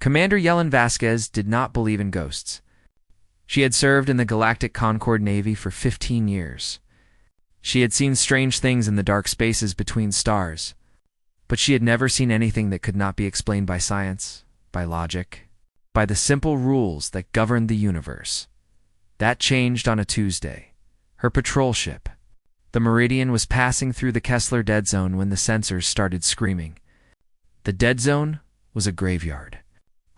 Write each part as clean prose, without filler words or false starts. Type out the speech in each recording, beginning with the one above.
Commander Yellen Vasquez did not believe in ghosts. She had served in the Galactic Concord Navy for 15 years. She had seen strange things in the dark spaces between stars, but she had never seen anything that could not be explained by science, by logic, by the simple rules that governed the universe. That changed on a Tuesday. Her patrol ship, the Meridian, was passing through the Kessler Dead Zone when the sensors started screaming. The Dead Zone was a graveyard.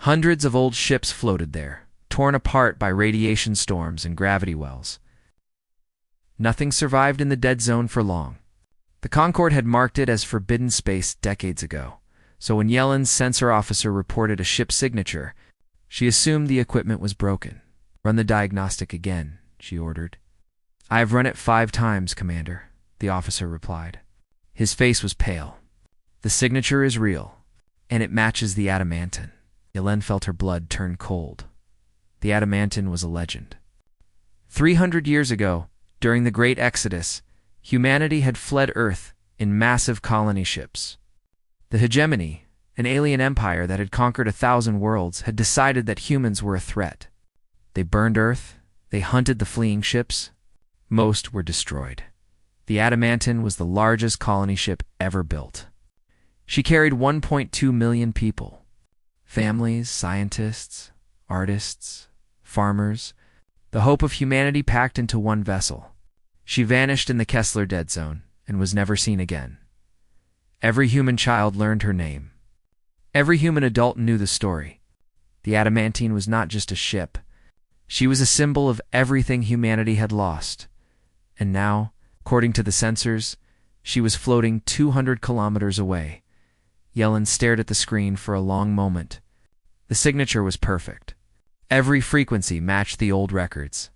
Hundreds of old ships floated there, torn apart by radiation storms and gravity wells. Nothing survived in the Dead Zone for long. The Concorde had marked it as forbidden space decades ago, so when Yellen's sensor officer reported a ship signature, she assumed the equipment was broken. "Run the diagnostic again," she ordered. "I have run it 5 times, Commander," the officer replied. His face was pale. "The signature is real, and it matches the adamantine." Yellen felt her blood turn cold. The adamantine was a legend. 300 years ago, during the Great Exodus, humanity had fled Earth in massive colony ships. The hegemony, an alien empire that had conquered 1,000 worlds, had decided that humans were a threat. They burned Earth, they hunted the fleeing ships. Most were destroyed. The adamantine was the largest colony ship ever built. She carried 1.2 million people. Families, scientists, artists, farmers, the hope of humanity packed into one vessel. She vanished in the Kessler Dead Zone and was never seen again. Every human child learned her name. Every human adult knew the story. The adamantine was not just a ship. She was a symbol of everything humanity had lost. And now, according to the sensors, she was floating 200 kilometers away. Yellen stared at the screen for a long moment. The signature was perfect. Every frequency matched the old records.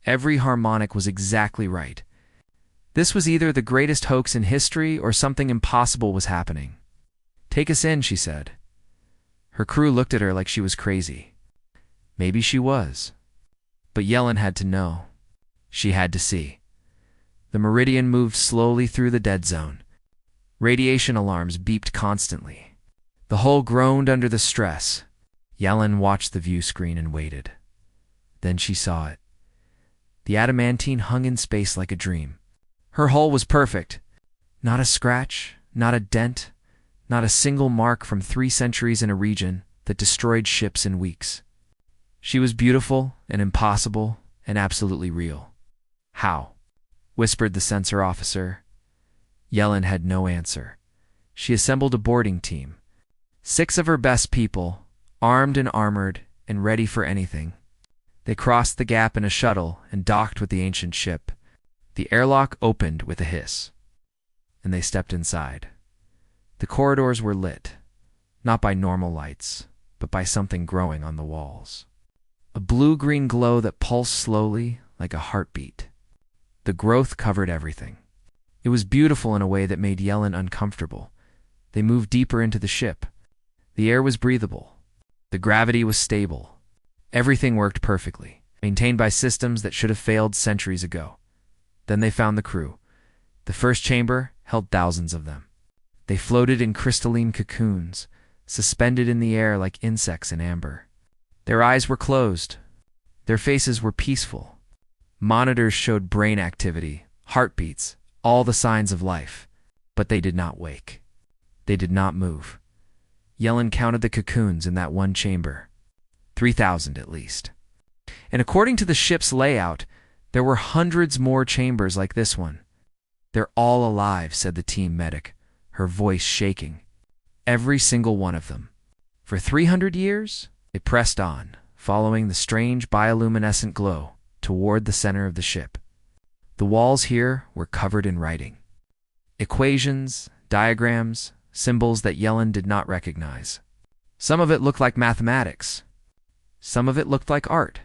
Every harmonic was exactly right. This was either the greatest hoax in history or something impossible was happening. "Take us in," she said. Her crew looked at her like she was crazy. Maybe she was. But Yellen had to know. She had to see. The Meridian moved slowly through the dead zone. Radiation alarms beeped constantly. The hull groaned under the stress. Yellen watched the view screen and waited. Then she saw it. The adamantine hung in space like a dream. Her hull was perfect. Not a scratch, not a dent, not a single mark from 3 centuries in a region that destroyed ships in weeks. She was beautiful and impossible and absolutely real. "How?" whispered the sensor officer. Yellen had no answer. She assembled a boarding team. 6 of her best people, armed and armored and ready for anything. They crossed the gap in a shuttle and docked with the ancient ship. The airlock opened with a hiss, and they stepped inside. The corridors were lit, not by normal lights, but by something growing on the walls. A blue-green glow that pulsed slowly like a heartbeat. The growth covered everything. It was beautiful in a way that made Yellen uncomfortable. They moved deeper into the ship. The air was breathable. The gravity was stable. Everything worked perfectly, maintained by systems that should have failed centuries ago. Then they found the crew. The first chamber held thousands of them. They floated in crystalline cocoons, suspended in the air like insects in amber. Their eyes were closed. Their faces were peaceful. Monitors showed brain activity, heartbeats, all the signs of life. But they did not wake. They did not move. Yellen counted the cocoons in that one chamber. 3,000 at least. And according to the ship's layout, there were hundreds more chambers like this one. "They're all alive," said the team medic, her voice shaking. "Every single one of them." For 300 years, they pressed on, following the strange bioluminescent glow toward the center of the ship. The walls here were covered in writing. Equations, diagrams, symbols that Yellen did not recognize. Some of it looked like mathematics. Some of it looked like art.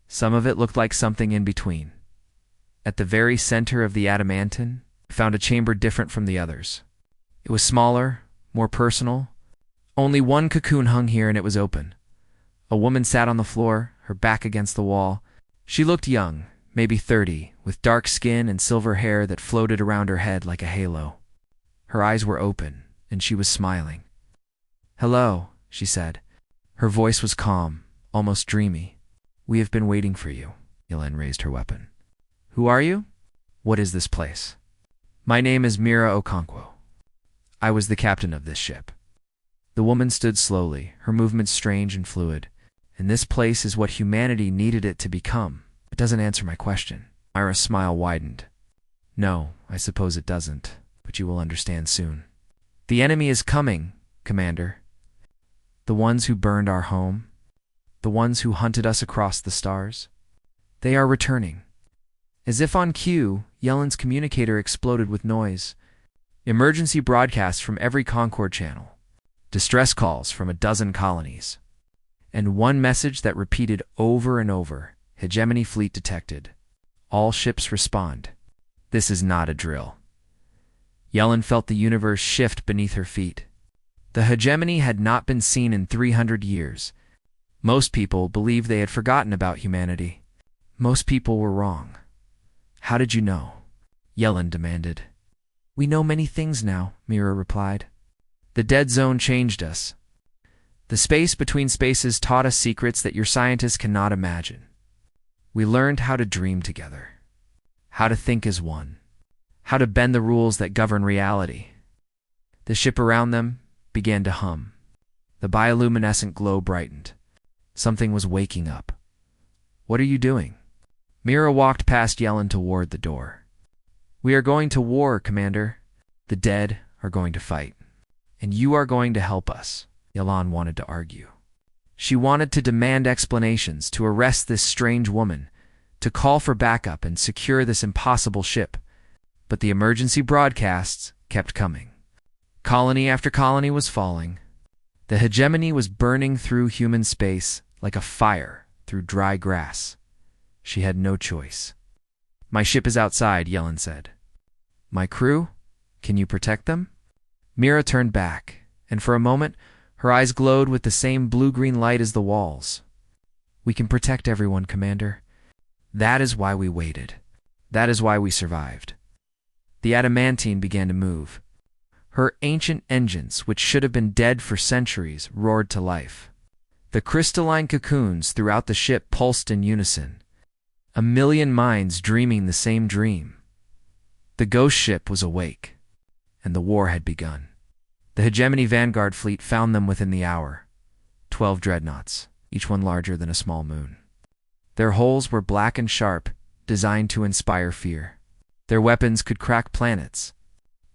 Some of it looked like something in between. At the very center of the adamantine, I found a chamber different from the others. It was smaller, more personal. Only one cocoon hung here and it was open. A woman sat on the floor, her back against the wall. She looked young, maybe 30, with dark skin and silver hair that floated around her head like a halo. Her eyes were open, and she was smiling. "Hello," she said. Her voice was calm, almost dreamy. "We have been waiting for you." Yellen raised her weapon. "Who are you? What is this place?" "My name is Mira Okonkwo. I was the captain of this ship." The woman stood slowly, her movements strange and fluid. "And this place is what humanity needed it to become." "It doesn't answer my question." Mira's smile widened. "No, I suppose it doesn't, but you will understand soon." "The enemy is coming, Commander. The ones who burned our home, the ones who hunted us across the stars. They are returning." As if on cue, Yellen's communicator exploded with noise. Emergency broadcasts from every Concord channel. Distress calls from a dozen colonies. And one message that repeated over and over: "Hegemony fleet detected. All ships respond." This is not a drill. Yellen felt the universe shift beneath her feet. The hegemony had not been seen in 300 years. Most people believed they had forgotten about humanity. Most people were wrong. "How did you know?" Yellen demanded. "We know many things now," Mira replied. "The dead zone changed us. The space between spaces taught us secrets that your scientists cannot imagine. We learned how to dream together, how to think as one, how to bend the rules that govern reality." The ship around them began to hum. The bioluminescent glow brightened. Something was waking up. "What are you doing?" Mira walked past Yellen toward the door. "We are going to war, Commander. The dead are going to fight. And you are going to help us." Yellen wanted to argue. She wanted to demand explanations, to arrest this strange woman, to call for backup and secure this impossible ship. But the emergency broadcasts kept coming. Colony after colony was falling. The hegemony was burning through human space like a fire through dry grass. She had no choice. "My ship is outside," Yellen said. "My crew? Can you protect them?" Mira turned back, and for a moment, her eyes glowed with the same blue-green light as the walls. "We can protect everyone, Commander. That is why we waited. That is why we survived." The adamantine began to move. Her ancient engines, which should have been dead for centuries, roared to life. The crystalline cocoons throughout the ship pulsed in unison. A million minds dreaming the same dream. The ghost ship was awake, and the war had begun. The hegemony Vanguard fleet found them within the hour. 12 dreadnoughts, each one larger than a small moon. Their hulls were black and sharp, designed to inspire fear. Their weapons could crack planets.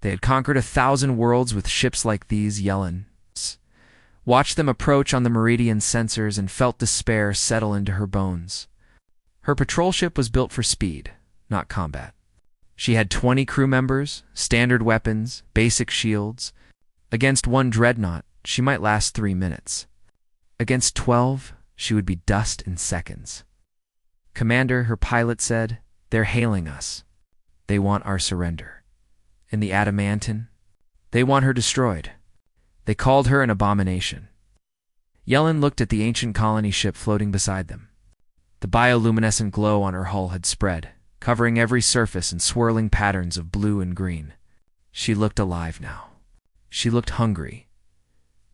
They had conquered 1,000 worlds with ships like these. Yellen watched them approach on the meridian sensors and felt despair settle into her bones. Her patrol ship was built for speed, not combat. She had 20 crew members, standard weapons, basic shields. Against one dreadnought, she might last 3 minutes. Against 12, she would be dust in seconds. "Commander," her pilot said, "they're hailing us. They want our surrender. And the adamantine? They want her destroyed. They called her an abomination." Yellen looked at the ancient colony ship floating beside them. The bioluminescent glow on her hull had spread, covering every surface in swirling patterns of blue and green. She looked alive now. She looked hungry.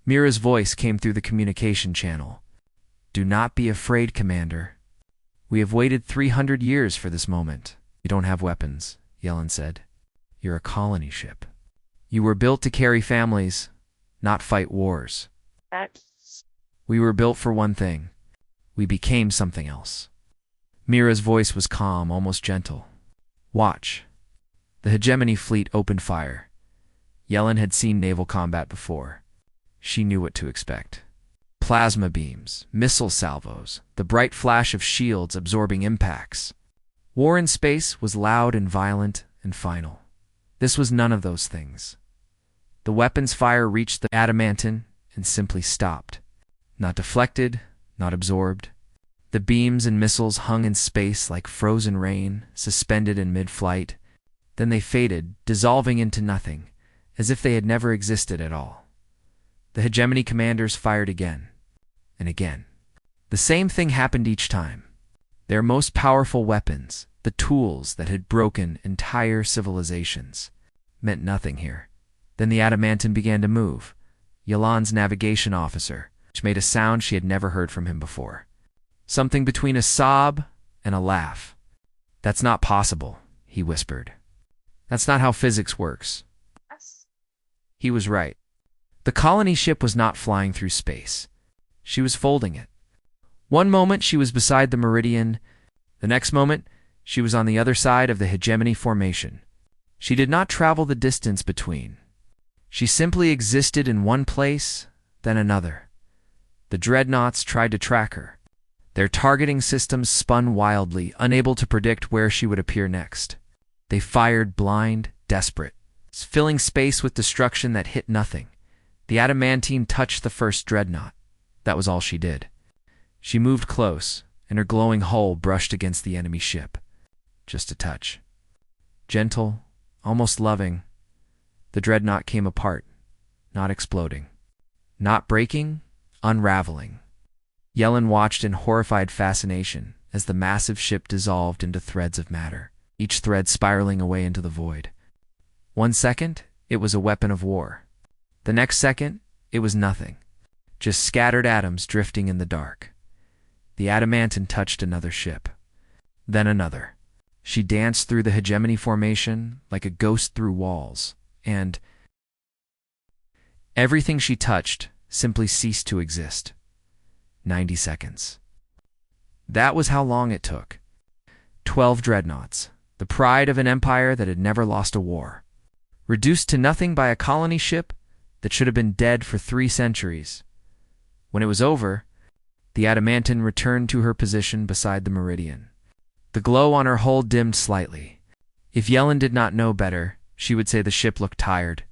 Mira's voice came through the communication channel. "Do not be afraid, Commander. We have waited 300 years for this moment." "You don't have weapons," Yellen said. "You're a colony ship. You were built to carry families, not fight wars. We were built for one thing. We became something else." Mira's voice was calm, almost gentle. "Watch." The hegemony fleet opened fire. Yellen had seen naval combat before. She knew what to expect. Plasma beams, missile salvos, the bright flash of shields absorbing impacts. War in space was loud and violent and final. This was none of those things. The weapon's fire reached the adamantine and simply stopped. Not deflected, not absorbed. The beams and missiles hung in space like frozen rain, suspended in mid-flight. Then they faded, dissolving into nothing, as if they had never existed at all. The hegemony commanders fired again, and again. The same thing happened each time. Their most powerful weapons, the tools that had broken entire civilizations, meant nothing here. Then the adamantine began to move. Yellen's navigation officer, which made a sound she had never heard from him before. Something between a sob and a laugh. "That's not possible," he whispered. "That's not how physics works." He was right. The colony ship was not flying through space. She was folding it. One moment she was beside the meridian. The next moment she was on the other side of the hegemony formation. She did not travel the distance between. She simply existed in one place, then another. The dreadnoughts tried to track her. Their targeting systems spun wildly, unable to predict where she would appear next. They fired blind, desperate, filling space with destruction that hit nothing. The adamantine touched the first dreadnought. That was all she did. She moved close, and her glowing hull brushed against the enemy ship. Just a touch. Gentle, almost loving, the dreadnought came apart, not exploding. Not breaking, unraveling. Yellen watched in horrified fascination as the massive ship dissolved into threads of matter, each thread spiraling away into the void. 1 second, it was a weapon of war. The next second, it was nothing, just scattered atoms drifting in the dark. The adamantine touched another ship, then another. She danced through the hegemony formation like a ghost through walls, and everything she touched simply ceased to exist. 90 seconds. That was how long it took. 12 dreadnoughts, the pride of an empire that had never lost a war, reduced to nothing by a colony ship that should have been dead for 3 centuries. When it was over, the adamantine returned to her position beside the meridian. The glow on her hull dimmed slightly. If Yellen did not know better, she would say the ship looked tired.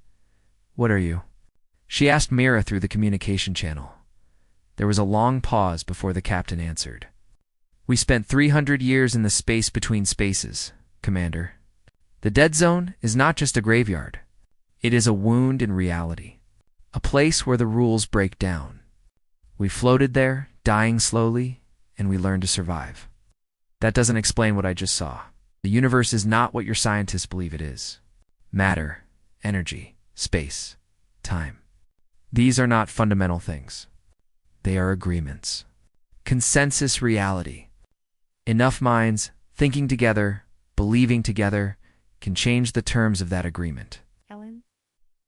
"What are you?" she asked Mira through the communication channel. There was a long pause before the captain answered. "We spent 300 years in the space between spaces, Commander. The dead zone is not just a graveyard. It is a wound in reality, a place where the rules break down. We floated there, dying slowly, and we learned to survive. That doesn't explain what I just saw. The universe is not what your scientists believe it is. Matter, energy, space, time. These are not fundamental things. They are agreements. Consensus reality. Enough minds, thinking together, believing together, can change the terms of that agreement." Ellen?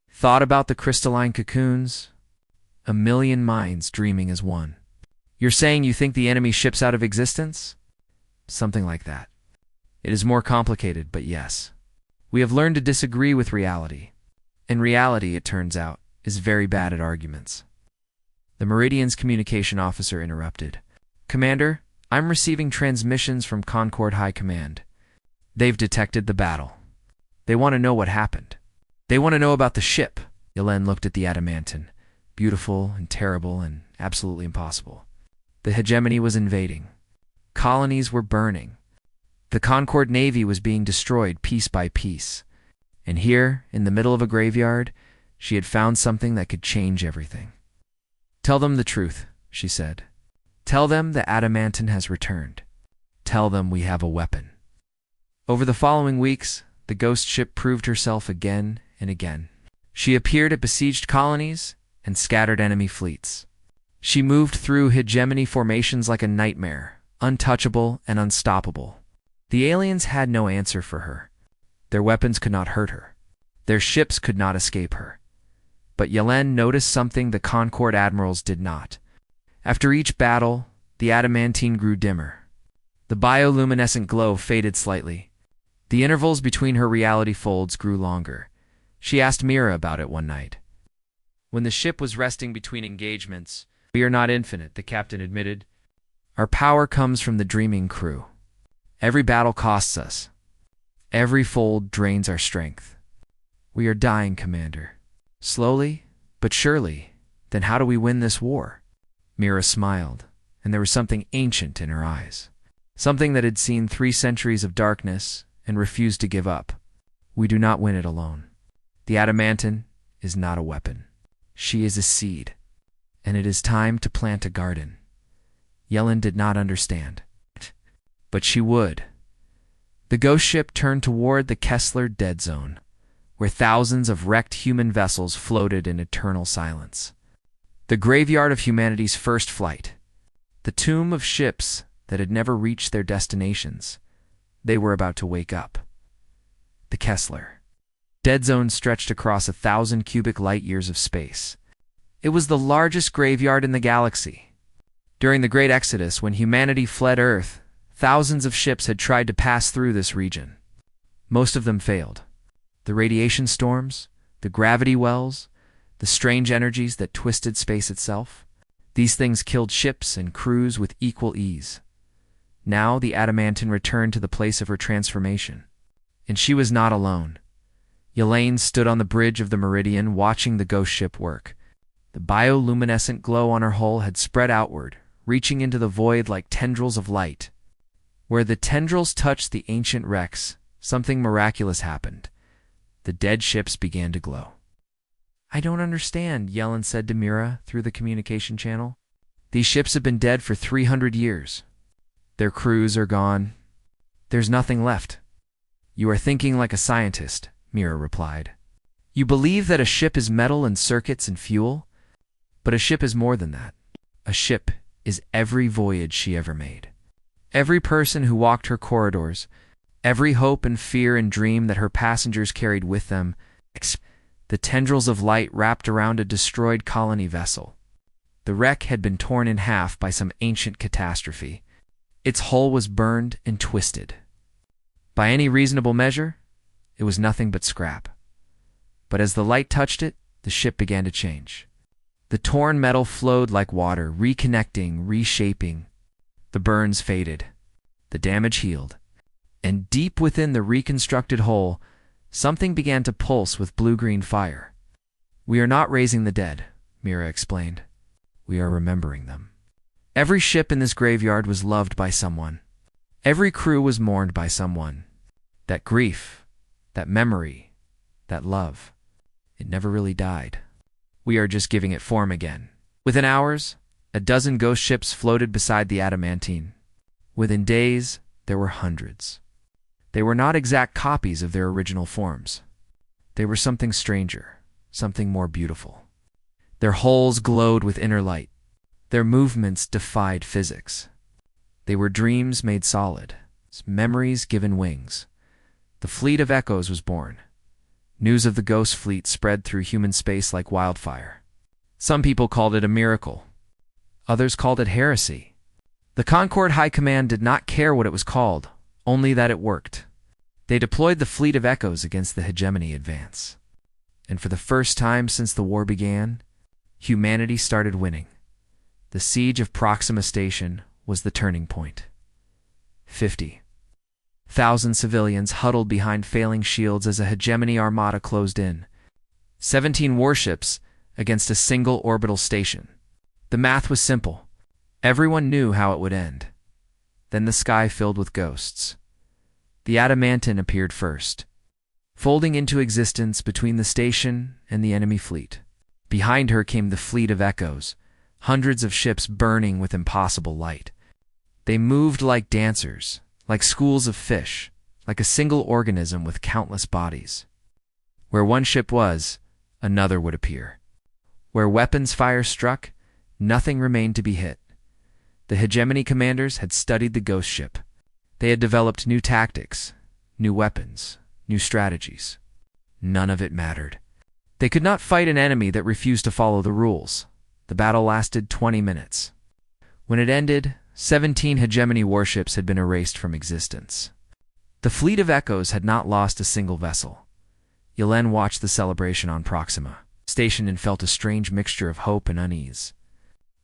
Thought about the crystalline cocoons? A million minds dreaming as one. You're saying you think the enemy ships out of existence? Something like that. It is more complicated, but yes. We have learned to disagree with reality. And reality, it turns out, is very bad at arguments. The Meridian's communication officer interrupted. "Commander, I'm receiving transmissions from Concord High Command. They've detected the battle. They want to know what happened. They want to know about the ship." Yellen looked at the adamantine. Beautiful and terrible and absolutely impossible. The hegemony was invading. Colonies were burning. The Concord Navy was being destroyed piece by piece. And here, in the middle of a graveyard, she had found something that could change everything. "Tell them the truth," she said. "Tell them the adamantine has returned. Tell them we have a weapon." Over the following weeks, the ghost ship proved herself again and again. She appeared at besieged colonies and scattered enemy fleets. She moved through hegemony formations like a nightmare, untouchable and unstoppable. The aliens had no answer for her. Their weapons could not hurt her. Their ships could not escape her. But Yellen noticed something the Concord admirals did not. After each battle, the adamantine grew dimmer. The bioluminescent glow faded slightly. The intervals between her reality folds grew longer. She asked Mira about it one night. When the ship was resting between engagements, "We are not infinite," the captain admitted. "Our power comes from the dreaming crew. Every battle costs us. Every fold drains our strength. We are dying, Commander. Slowly, but surely. Then how do we win this war?" Mira smiled, and there was something ancient in her eyes. Something that had seen 3 centuries of darkness and refused to give up. "We do not win it alone. The adamantine is not a weapon. She is a seed, and it is time to plant a garden." Yellen did not understand, but she would. The ghost ship turned toward the Kessler Dead Zone, where thousands of wrecked human vessels floated in eternal silence. The graveyard of humanity's first flight. The tomb of ships that had never reached their destinations. They were about to wake up. The Kessler. Dead zone stretched across 1,000 cubic light-years of space. It was the largest graveyard in the galaxy. During the Great Exodus, when humanity fled Earth, thousands of ships had tried to pass through this region. Most of them failed. The radiation storms, the gravity wells, the strange energies that twisted space itself, these things killed ships and crews with equal ease. Now the adamantine returned to the place of her transformation. And she was not alone. Elaine stood on the bridge of the Meridian watching the ghost ship work. The bioluminescent glow on her hull had spread outward, reaching into the void like tendrils of light. Where the tendrils touched the ancient wrecks, something miraculous happened. The dead ships began to glow. "I don't understand," Yellen said to Mira through the communication channel. "These ships have been dead for 300 years. Their crews are gone. There's nothing left." "You are thinking like a scientist," Mira replied. "You believe that a ship is metal and circuits and fuel? But a ship is more than that. A ship is every voyage she ever made. Every person who walked her corridors, every hope and fear and dream that her passengers carried with them, the tendrils of light wrapped around a destroyed colony vessel. The wreck had been torn in half by some ancient catastrophe. Its hull was burned and twisted. By any reasonable measure, it was nothing but scrap. But as the light touched it, the ship began to change. The torn metal flowed like water, reconnecting, reshaping. The burns faded. The damage healed. And deep within the reconstructed hull, something began to pulse with blue-green fire. "We are not raising the dead," Mira explained. "We are remembering them." Every ship in this graveyard was loved by someone. Every crew was mourned by someone. That grief, that memory, that love, it never really died. We are just giving it form again. Within hours, a dozen ghost ships floated beside the adamantine. Within days, there were hundreds. They were not exact copies of their original forms. They were something stranger, something more beautiful. Their hulls glowed with inner light. Their movements defied physics. They were dreams made solid, memories given wings. The fleet of echoes was born. News of the ghost fleet spread through human space like wildfire. Some people called it a miracle. Others called it heresy. The Concord High Command did not care what it was called, only that it worked. They deployed the fleet of echoes against the hegemony advance. And for the first time since the war began, humanity started winning. The siege of Proxima Station was the turning point. 50,000 civilians huddled behind failing shields as a hegemony armada closed in. 17 warships against a single orbital station. The math was simple. Everyone knew how it would end. Then the sky filled with ghosts. The adamantine appeared first, folding into existence between the station and the enemy fleet. Behind her came the fleet of echoes, hundreds of ships burning with impossible light. They moved like dancers, like schools of fish, like a single organism with countless bodies. Where one ship was, another would appear. Where weapons fire struck, nothing remained to be hit. The hegemony commanders had studied the ghost ship. They had developed new tactics, new weapons, new strategies. None of it mattered. They could not fight an enemy that refused to follow the rules. The battle lasted 20 minutes. When it ended, 17 hegemony warships had been erased from existence. The fleet of echoes had not lost a single vessel. Yelen watched the celebration on Proxima Station and felt a strange mixture of hope and unease.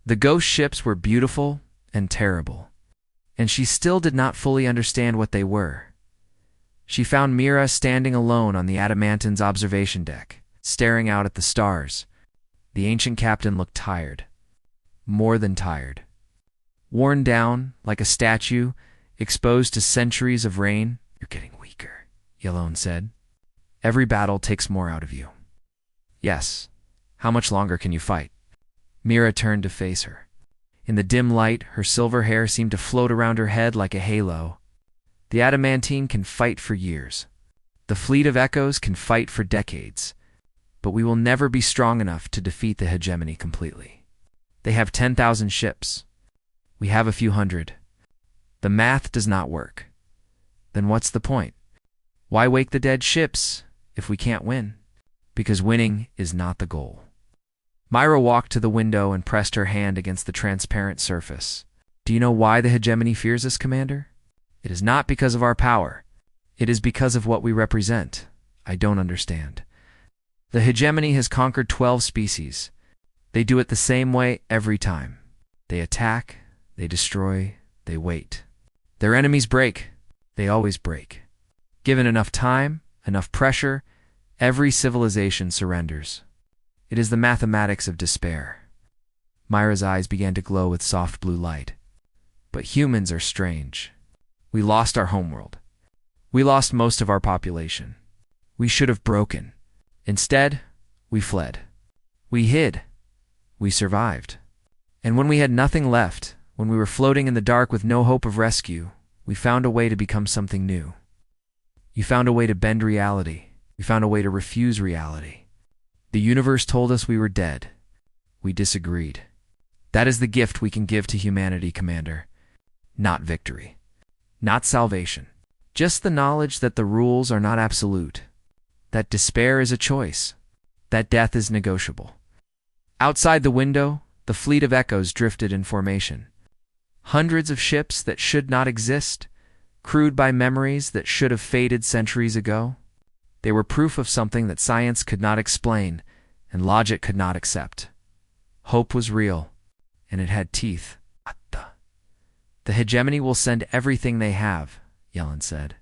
The ghost ships were beautiful and terrible, and she still did not fully understand what they were. She found Mira standing alone on the adamantine's observation deck, staring out at the stars. The ancient captain looked tired. More than tired. Worn down, like a statue, exposed to centuries of rain. "You're getting weaker," Yelone said. "Every battle takes more out of you." "Yes. How much longer can you fight?" Mira turned to face her. In the dim light, her silver hair seemed to float around her head like a halo. "The adamantine can fight for years. The fleet of echoes can fight for decades. But we will never be strong enough to defeat the hegemony completely." They have 10,000 ships. We have a few hundred. The math does not work. Then what's the point? Why wake the dead ships if we can't win? Because winning is not the goal. Myra walked to the window and pressed her hand against the transparent surface. Do you know why the hegemony fears us, Commander? It is not because of our power. It is because of what we represent. I don't understand. The hegemony has conquered 12 species. They do it the same way every time. They attack, they destroy, they wait. Their enemies break. They always break. Given enough time, enough pressure, every civilization surrenders. It is the mathematics of despair. Myra's eyes began to glow with soft blue light. But humans are strange. We lost our homeworld. We lost most of our population. We should have broken. Instead, we fled. We hid. We survived. And when we had nothing left, when we were floating in the dark with no hope of rescue, we found a way to become something new. You found a way to bend reality. You found a way to refuse reality. The universe told us we were dead. We disagreed. That is the gift we can give to humanity, Commander. Not victory. Not salvation. Just the knowledge that the rules are not absolute. That despair is a choice. That death is negotiable. Outside the window, the fleet of echoes drifted in formation. Hundreds of ships that should not exist, crewed by memories that should have faded centuries ago. They were proof of something that science could not explain and logic could not accept. Hope was real, and it had teeth. The hegemony will send everything they have, Yellen said.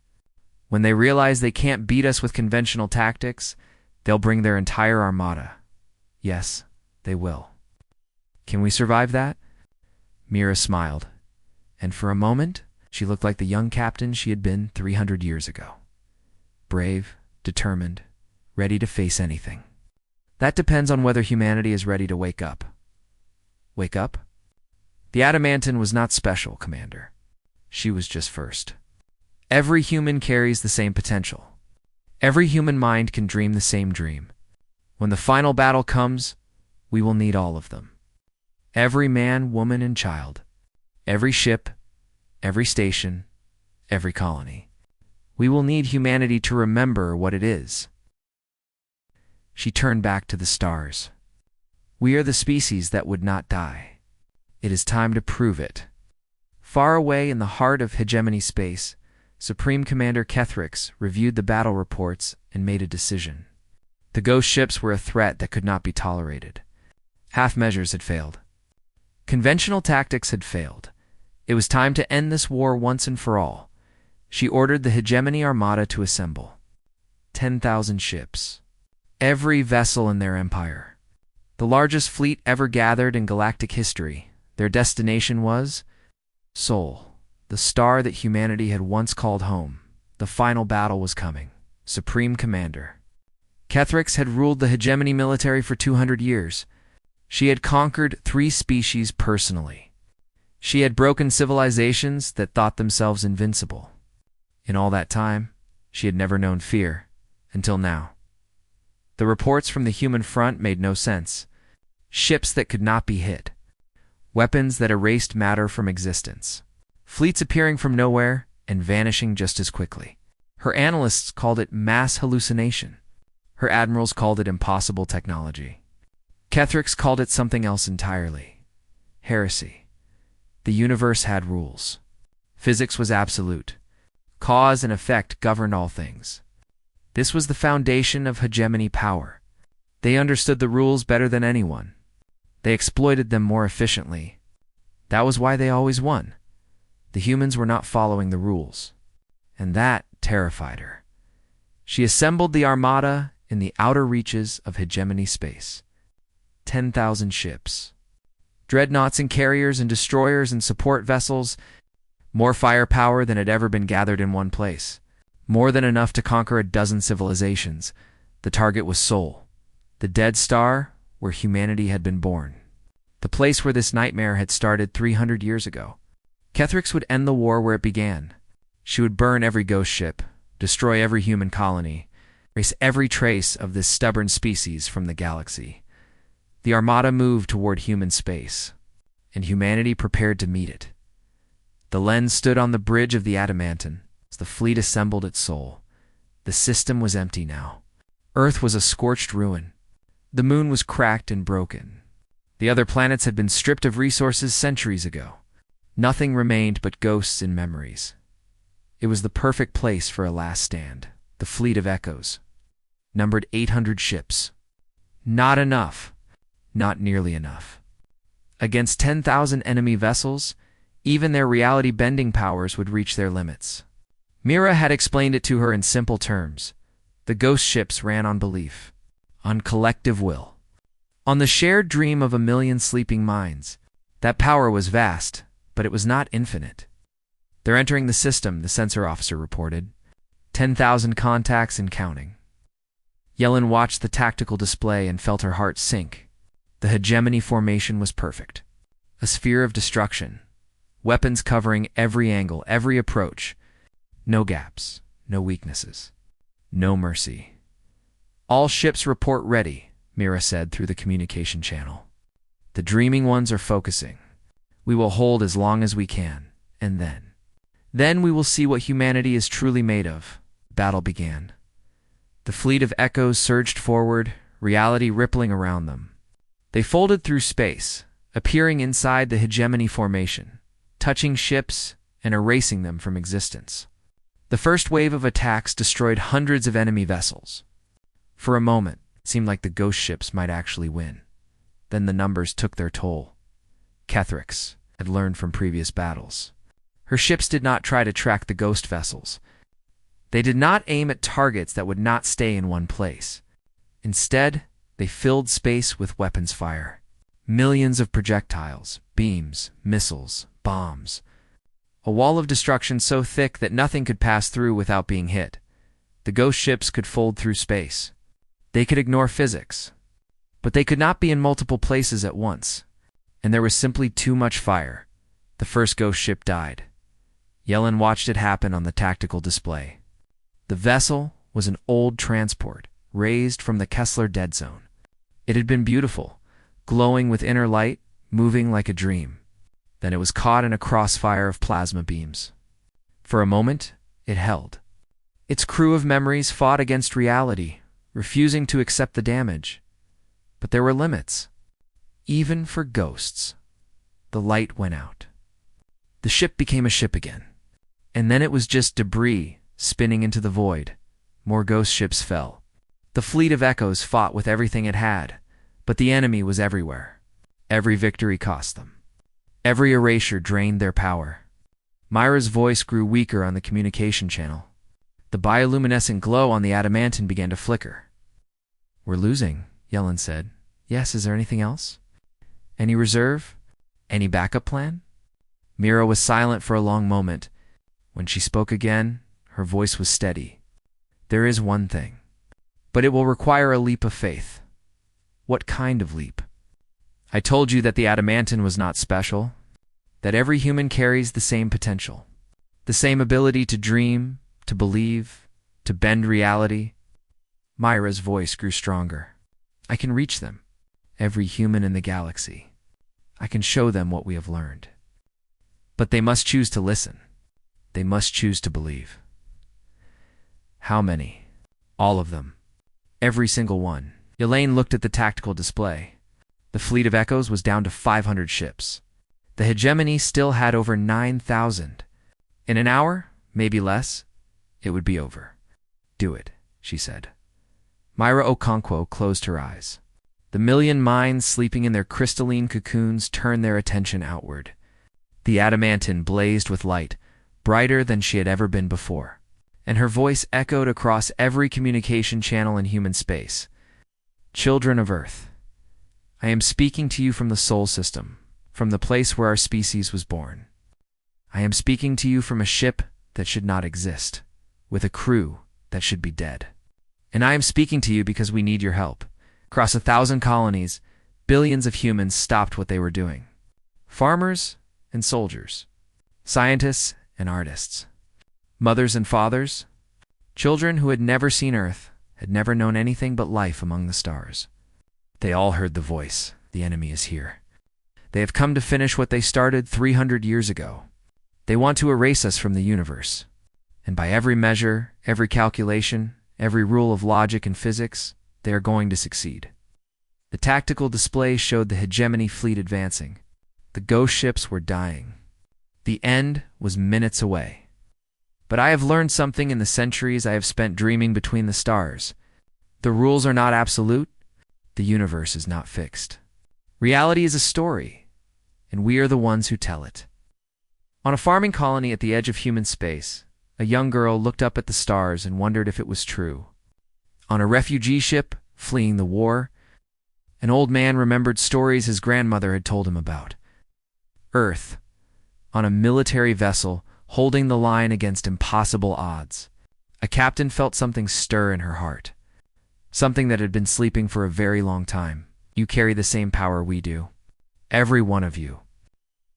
When they realize they can't beat us with conventional tactics, they'll bring their entire armada. Yes, they will. Can we survive that? Mira smiled, and for a moment, she looked like the young captain she had been 300 years ago. Brave, determined, ready to face anything. That depends on whether humanity is ready to wake up. Wake up? The Adamantin was not special, Commander. She was just first. Every human carries the same potential. Every human mind can dream the same dream. When the final battle comes, we will need all of them. Every man, woman, and child. Every ship, every station, every colony. We will need humanity to remember what it is. She turned back to the stars. We are the species that would not die. It is time to prove it. Far away in the heart of hegemony space, Supreme Commander Kethrix reviewed the battle reports and made a decision. The ghost ships were a threat that could not be tolerated. Half measures had failed. Conventional tactics had failed. It was time to end this war once and for all. She ordered the hegemony armada to assemble. 10,000 ships. Every vessel in their empire. The largest fleet ever gathered in galactic history. Their destination was Sol, the star that humanity had once called home. The final battle was coming. Supreme Commander. Kethrix had ruled the hegemony military for 200 years. She had conquered 3 species personally. She had broken civilizations that thought themselves invincible. In all that time, she had never known fear, until now. The reports from the human front made no sense. Ships that could not be hit. Weapons that erased matter from existence. Fleets appearing from nowhere and vanishing just as quickly. Her analysts called it mass hallucination. Her admirals called it impossible technology. Kethrix called it something else entirely. Heresy. The universe had rules. Physics was absolute. Cause and effect governed all things. This was the foundation of hegemony power. They understood the rules better than anyone. They exploited them more efficiently. That was why they always won. The humans were not following the rules. And that terrified her. She assembled the armada in the outer reaches of hegemony space. 10,000 ships. Dreadnoughts and carriers and destroyers and support vessels. More firepower than had ever been gathered in one place. More than enough to conquer a dozen civilizations. The target was Sol, the dead star where humanity had been born. The place where this nightmare had started 300 years ago. Kethrix would end the war where it began. She would burn every ghost ship, destroy every human colony, erase every trace of this stubborn species from the galaxy. The armada moved toward human space, and humanity prepared to meet it. The lens stood on the bridge of the Adamantine as the fleet assembled its soul. The system was empty now. Earth was a scorched ruin. The moon was cracked and broken. The other planets had been stripped of resources centuries ago. Nothing remained but ghosts and memories. It was the perfect place for a last stand. The fleet of Echoes numbered 800 ships. Not enough. Not nearly enough. Against 10,000 enemy vessels, even their reality-bending powers would reach their limits. Mira had explained it to her in simple terms. The ghost ships ran on belief, on collective will, on the shared dream of a million sleeping minds. That power was vast, but it was not infinite. "They're entering the system," the sensor officer reported. 10,000 contacts and counting. Yellen watched the tactical display and felt her heart sink. The hegemony formation was perfect. A sphere of destruction. Weapons covering every angle, every approach. No gaps, no weaknesses, no mercy. "All ships report ready," Mira said through the communication channel. "The dreaming ones are focusing. We will hold as long as we can, and then we will see what humanity is truly made of." Battle began. The fleet of Echoes surged forward, reality rippling around them. They folded through space, appearing inside the hegemony formation, touching ships and erasing them from existence. The first wave of attacks destroyed hundreds of enemy vessels. For a moment, it seemed like the ghost ships might actually win. Then the numbers took their toll. Kethrix had learned from previous battles. Her ships did not try to track the ghost vessels. They did not aim at targets that would not stay in one place. Instead, they filled space with weapons fire. Millions of projectiles, beams, missiles, bombs. A wall of destruction so thick that nothing could pass through without being hit. The ghost ships could fold through space. They could ignore physics. But they could not be in multiple places at once. And there was simply too much fire. The first ghost ship died. Yellen watched it happen on the tactical display. The vessel was an old transport, raised from the Kessler dead zone. It had been beautiful, glowing with inner light, moving like a dream. Then it was caught in a crossfire of plasma beams. For a moment, it held. Its crew of memories fought against reality, refusing to accept the damage. But there were limits. Even for ghosts. The light went out. The ship became a ship again. And then it was just debris spinning into the void. More ghost ships fell. The fleet of Echoes fought with everything it had, but the enemy was everywhere. Every victory cost them. Every erasure drained their power. Myra's voice grew weaker on the communication channel. The bioluminescent glow on the Adamantine began to flicker. "We're losing," Yellen said. "Yes, is there anything else? Any reserve? Any backup plan?" Mira was silent for a long moment. When she spoke again, her voice was steady. "There is one thing. But it will require a leap of faith." "What kind of leap?" "I told you that the Adamantine was not special, that every human carries the same potential, the same ability to dream, to believe, to bend reality." Myra's voice grew stronger. "I can reach them, every human in the galaxy. I can show them what we have learned. But they must choose to listen. They must choose to believe." "How many?" "All of them. Every single one." Elaine looked at the tactical display. The fleet of Echoes was down to 500 ships. The hegemony still had over 9,000. In an hour, maybe less, it would be over. "Do it," she said. Myra Okonkwo closed her eyes. The million minds sleeping in their crystalline cocoons turned their attention outward. The Adamantine blazed with light, brighter than she had ever been before, and her voice echoed across every communication channel in human space. "Children of Earth, I am speaking to you from the Sol System, from the place where our species was born. I am speaking to you from a ship that should not exist, with a crew that should be dead. And I am speaking to you because we need your help. Across 1,000 colonies, billions of humans stopped what they were doing. Farmers and soldiers, scientists and artists, mothers and fathers, children who had never seen Earth, had never known anything but life among the stars. They all heard the voice. The enemy is here. They have come to finish what they started 300 years ago. They want to erase us from the universe. And by every measure, every calculation, every rule of logic and physics, they are going to succeed. The tactical display showed the hegemony fleet advancing. The ghost ships were dying. The end was minutes away. But I have learned something in the centuries I have spent dreaming between the stars. The rules are not absolute. The universe is not fixed. Reality is a story, and we are the ones who tell it. On a farming colony at the edge of human space, a young girl looked up at the stars and wondered if it was true. On a refugee ship, fleeing the war, an old man remembered stories his grandmother had told him about. Earth, on a military vessel, holding the line against impossible odds. A captain felt something stir in her heart. Something that had been sleeping for a very long time. You carry the same power we do. Every one of you.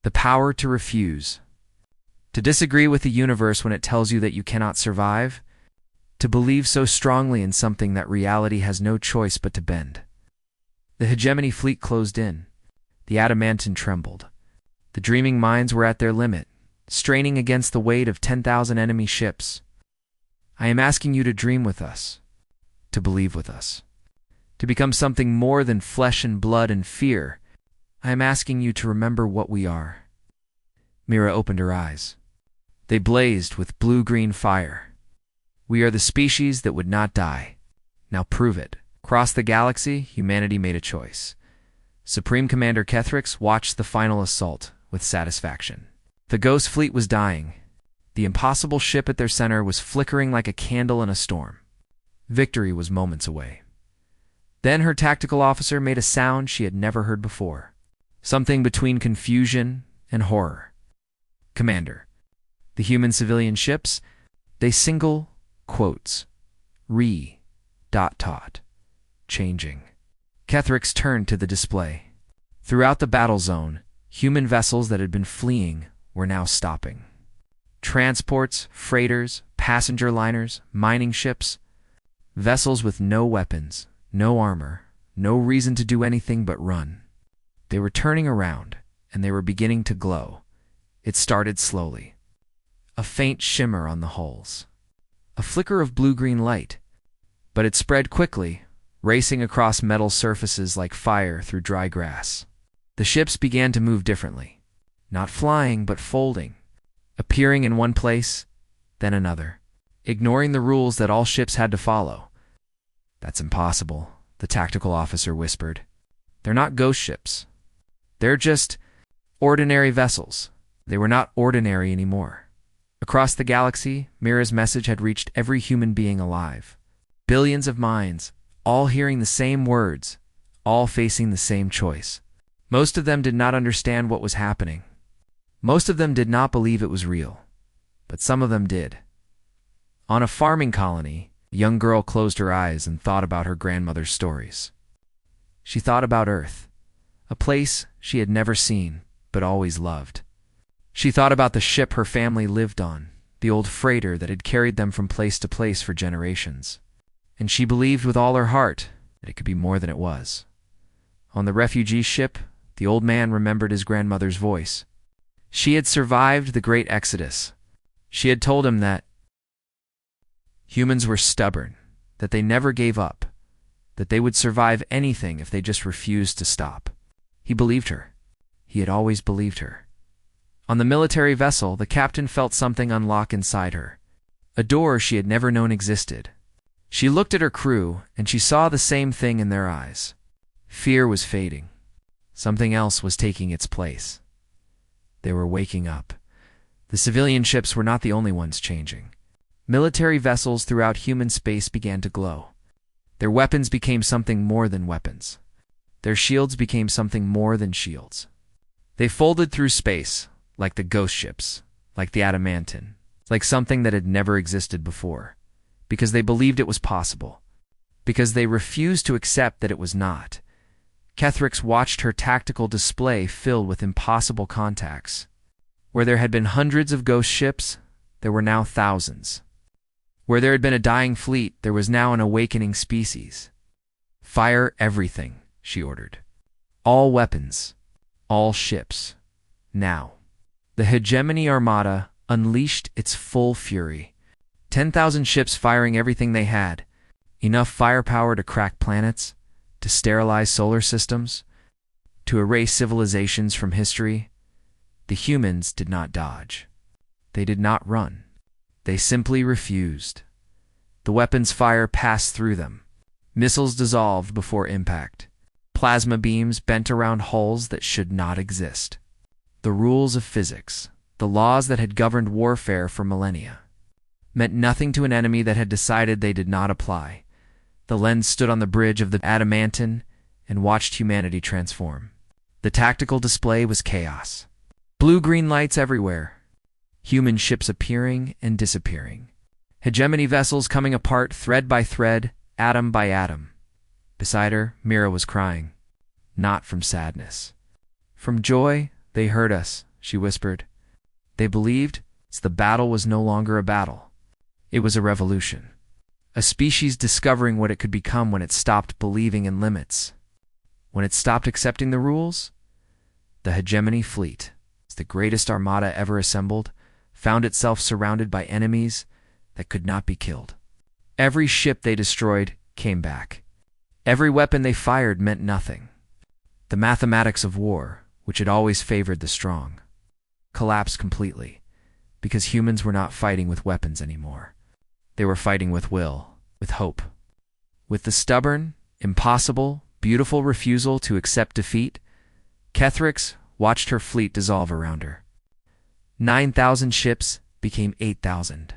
The power to refuse. To disagree with the universe when it tells you that you cannot survive. To believe so strongly in something that reality has no choice but to bend. The hegemony fleet closed in. The adamantine trembled. The dreaming minds were at their limit, straining against the weight of 10,000 enemy ships. I am asking you to dream with us, to believe with us, to become something more than flesh and blood and fear. I am asking you to remember what we are. Mira opened her eyes. They blazed with blue-green fire. We are the species that would not die. Now prove it. Across the galaxy, humanity made a choice. Supreme Commander Kethrix watched the final assault with satisfaction. The Ghost Fleet was dying. The impossible ship at their center was flickering like a candle in a storm. Victory was moments away. Then her tactical officer made a sound she had never heard before. Something between confusion and horror. Commander, the human civilian ships, they single quotes. Changing. Kethrix turned to the display. Throughout the battle zone, human vessels that had been fleeing were now stopping. Transports, freighters, passenger liners, mining ships, vessels with no weapons, no armor, no reason to do anything but run. They were turning around, and they were beginning to glow. It started slowly. A faint shimmer on the hulls. A flicker of blue-green light. But it spread quickly, racing across metal surfaces like fire through dry grass. The ships began to move differently. Not flying, but folding. Appearing in one place, then another. Ignoring the rules that all ships had to follow. That's impossible, the tactical officer whispered. They're not ghost ships. They're just ordinary vessels. They were not ordinary anymore. Across the galaxy, Mira's message had reached every human being alive. Billions of minds, all hearing the same words, all facing the same choice. Most of them did not understand what was happening. Most of them did not believe it was real. But some of them did. On a farming colony, a young girl closed her eyes and thought about her grandmother's stories. She thought about Earth, a place she had never seen, but always loved. She thought about the ship her family lived on, the old freighter that had carried them from place to place for generations. And she believed with all her heart that it could be more than it was. On the refugee ship, the old man remembered his grandmother's voice. She had survived the Great Exodus. She had told him that humans were stubborn, that they never gave up, that they would survive anything if they just refused to stop. He believed her. He had always believed her. On the military vessel, the captain felt something unlock inside her. A door she had never known existed. She looked at her crew, and she saw the same thing in their eyes. Fear was fading. Something else was taking its place. They were waking up. The civilian ships were not the only ones changing. Military vessels throughout human space began to glow. Their weapons became something more than weapons. Their shields became something more than shields. They folded through space, like the ghost ships, like the adamantine, like something that had never existed before, because they believed it was possible, because they refused to accept that it was not. Kethrix watched her tactical display filled with impossible contacts. Where there had been hundreds of ghost ships, there were now thousands. Where there had been a dying fleet, there was now an awakening species. Fire everything. she ordered. All weapons, all ships, now. The Hegemony Armada unleashed its full fury. 10,000 ships firing everything they had, enough firepower to crack planets, to sterilize solar systems, to erase civilizations from history. The humans did not dodge. They did not run. They simply refused. The weapons' fire passed through them. Missiles dissolved before impact. Plasma beams bent around hulls that should not exist. The rules of physics, the laws that had governed warfare for millennia, meant nothing to an enemy that had decided they did not apply. The lens stood on the bridge of the adamantine and watched humanity transform. The tactical display was chaos. Blue-green lights everywhere. Human ships appearing and disappearing. Hegemony vessels coming apart thread by thread, atom by atom. Beside her, Mira was crying. Not from sadness. From joy. They heard us, she whispered. They believed the battle was no longer a battle. It was a revolution. A species discovering what it could become when it stopped believing in limits. When it stopped accepting the rules. The Hegemony fleet, the greatest armada ever assembled, found itself surrounded by enemies that could not be killed. Every ship they destroyed came back. Every weapon they fired meant nothing. The mathematics of war, which had always favored the strong, collapsed completely, because humans were not fighting with weapons anymore. They were fighting with will, with hope. With the stubborn, impossible, beautiful refusal to accept defeat, Kethrix watched her fleet dissolve around her. 9,000 ships became 8,000.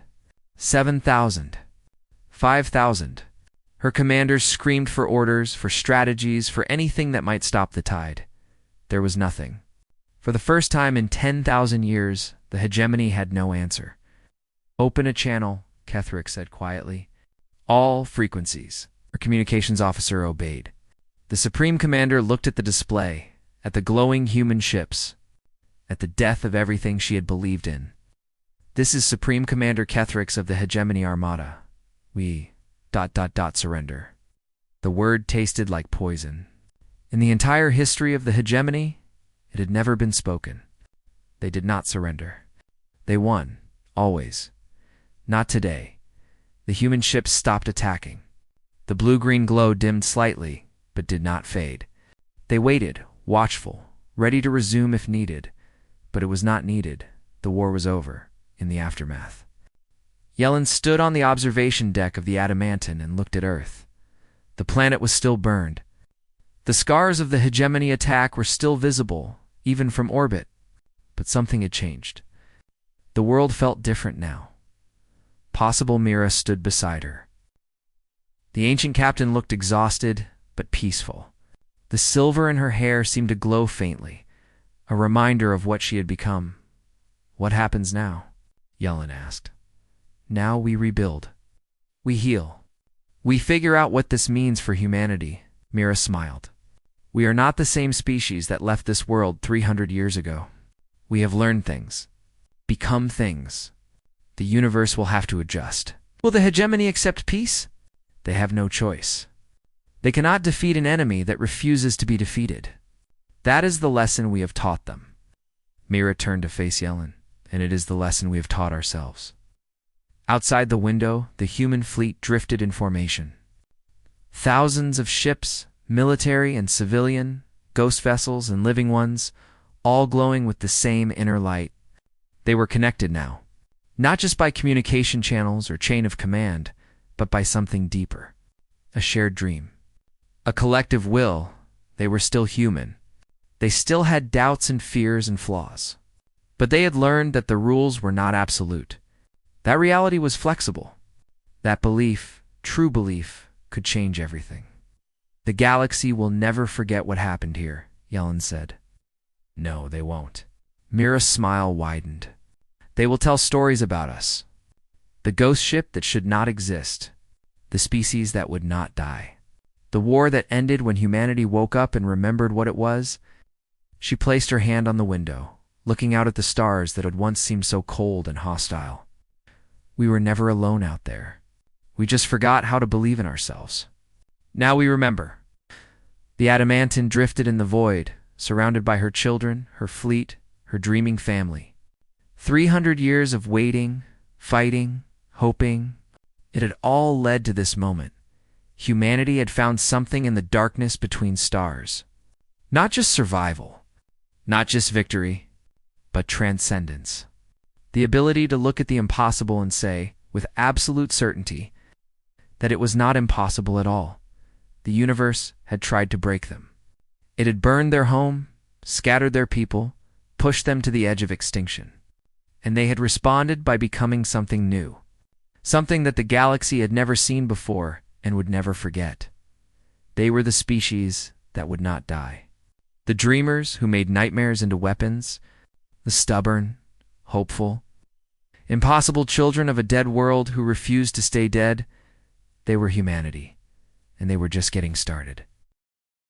7,000. 5,000. Her commanders screamed for orders, for strategies, for anything that might stop the tide. There was nothing. For the first time in 10,000 years, the Hegemony had no answer. Open a channel, Kethrix said quietly. All frequencies. Her communications officer obeyed. The Supreme Commander looked at the display, at the glowing human ships, at the death of everything she had believed in. This is Supreme Commander Kethrix of the Hegemony Armada. We... surrender. The word tasted like poison. In the entire history of the Hegemony, it had never been spoken. They did not surrender. They won, always. Not today. The human ships stopped attacking. The blue-green glow dimmed slightly, but did not fade. They waited, watchful, ready to resume if needed. But it was not needed. The war was over, in the aftermath. Yellen stood on the observation deck of the adamantine and looked at Earth. The planet was still burned. The scars of the Hegemony attack were still visible, even from orbit. But something had changed. The world felt different now. Possible Mira stood beside her. The ancient captain looked exhausted, but peaceful. The silver in her hair seemed to glow faintly, a reminder of what she had become. What happens now? Yellen asked. Now we rebuild. We heal. We figure out what this means for humanity, Mira smiled. We are not the same species that left this world 300 years ago. We have learned things. Become things. The universe will have to adjust. Will the Hegemony accept peace? They have no choice. They cannot defeat an enemy that refuses to be defeated. That is the lesson we have taught them. Mira turned to face Yellen, and it is the lesson we have taught ourselves. Outside the window, the human fleet drifted in formation. Thousands of ships, military and civilian, ghost vessels and living ones, all glowing with the same inner light. They were connected now, not just by communication channels or chain of command, but by something deeper. A shared dream. A collective will. They were still human. They still had doubts and fears and flaws. But they had learned that the rules were not absolute. That reality was flexible. That belief, true belief, could change everything. The galaxy will never forget what happened here, Yellen said. No, they won't. Mira's smile widened. They will tell stories about us. The ghost ship that should not exist. The species that would not die. The war that ended when humanity woke up and remembered what it was. She placed her hand on the window, looking out at the stars that had once seemed so cold and hostile. We were never alone out there. We just forgot how to believe in ourselves. Now we remember. The adamantine drifted in the void, surrounded by her children, her fleet, her dreaming family. 300 years of waiting, fighting, hoping. It had all led to this moment. Humanity had found something in the darkness between stars. Not just survival, not just victory, but transcendence. The ability to look at the impossible and say, with absolute certainty, that it was not impossible at all. The universe had tried to break them. It had burned their home, scattered their people, pushed them to the edge of extinction. And they had responded by becoming something new. Something that the galaxy had never seen before and would never forget. They were the species that would not die. The dreamers who made nightmares into weapons, the stubborn, hopeful, impossible children of a dead world who refused to stay dead. They were humanity, and they were just getting started.